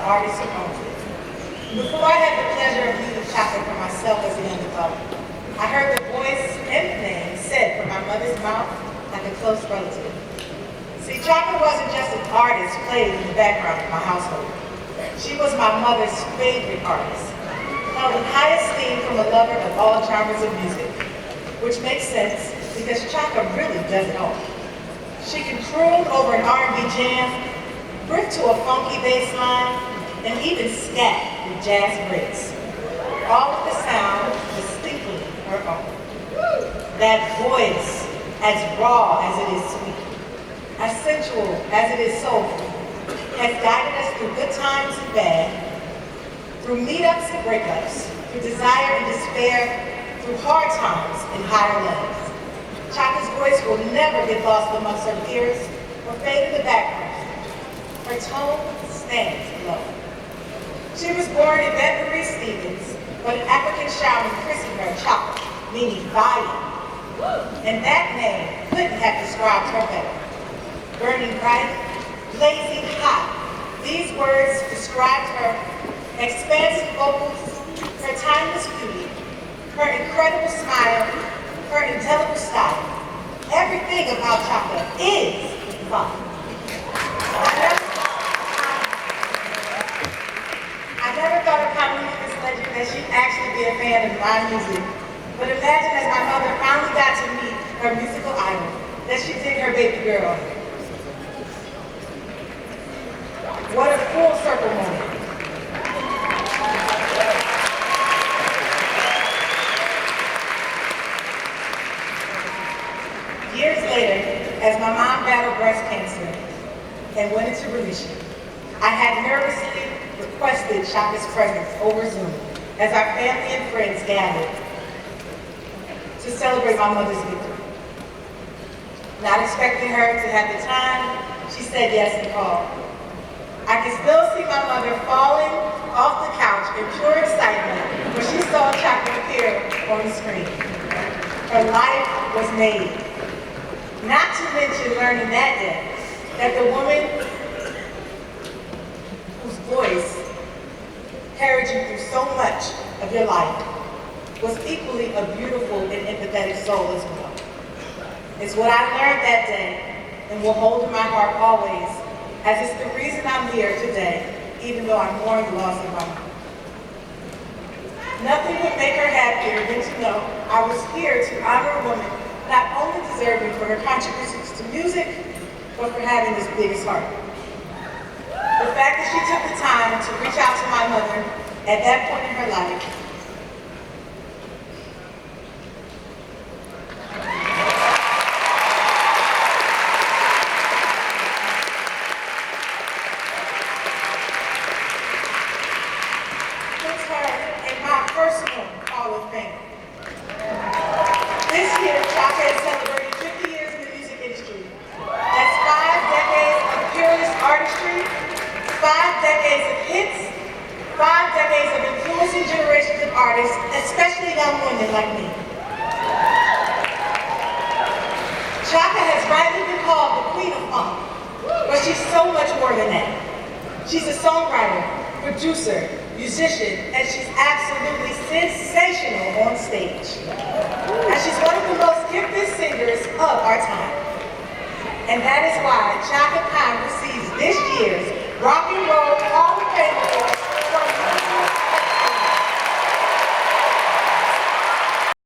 artist who owns it. Before I had the pleasure of meeting Chaka for myself as a young adult, I heard the voice and name said from my mother's mouth like a close relative. See, Chaka wasn't just an artist played in the background of my household. She was my mother's favorite artist, held in high esteem from a lover of all genres of music, which makes sense because Chaka really does it all. She can croon over an R&B jam, brick to a funky bass line, and even scat with jazz breaks. All of the sound distinctly her own. That voice, as raw as it is sweet, as sensual as it is soulful, has guided us through good times and bad, through meetups and breakups, through desire and despair, through hard times and higher levels. Chaka's voice will never get lost amongst her peers or fade in the background. Her tone stands low. She was born in Baton Rouge, Stevens, but an African shaman christened her Chaka, meaning violet. And that name couldn't have described her better. Burning bright, blazing hot, these words described her expansive vocals, her timeless beauty, her incredible smile, her indelible style. Everything about Chaka is fun. I never thought of how meeting this legend that she'd actually be a fan of my music. But imagine as my mother finally got to meet her musical idol, that she did her baby girl. What a full circle moment. Years later, as my mom battled breast cancer and went into remission, I had nervously requested Chaka's presence over Zoom as our family and friends gathered to celebrate my mother's victory. Not expecting her to have the time, she said yes and called. I can still see my mother falling off the couch in pure excitement when she saw Chaka appear on the screen. Her life was made. Not to mention learning that day that the woman whose voice carried you through so much of your life was equally a beautiful and empathetic soul as well. It's what I learned that day and will hold in my heart always, as it's the reason I'm here today, even though I mourn the loss of my mom. Nothing would make her happier than to know I was here to honor a woman not only deserving for her contributions to music, but for having this biggest heart. The fact that she took the time to reach out to my mother at that point in her life puts her in my personal Hall of Fame. This year, Chaka is celebrating 50 years in the music industry. That's 5 decades of peerless artistry, 5 decades of hits, 5 decades of influencing generations of artists, especially young women like me. Chaka has rightly been called the Queen of Funk, but she's so much more than that. She's a songwriter, producer, musician, and she's absolutely sensational on stage. And she's one of the most gifted singers of our time.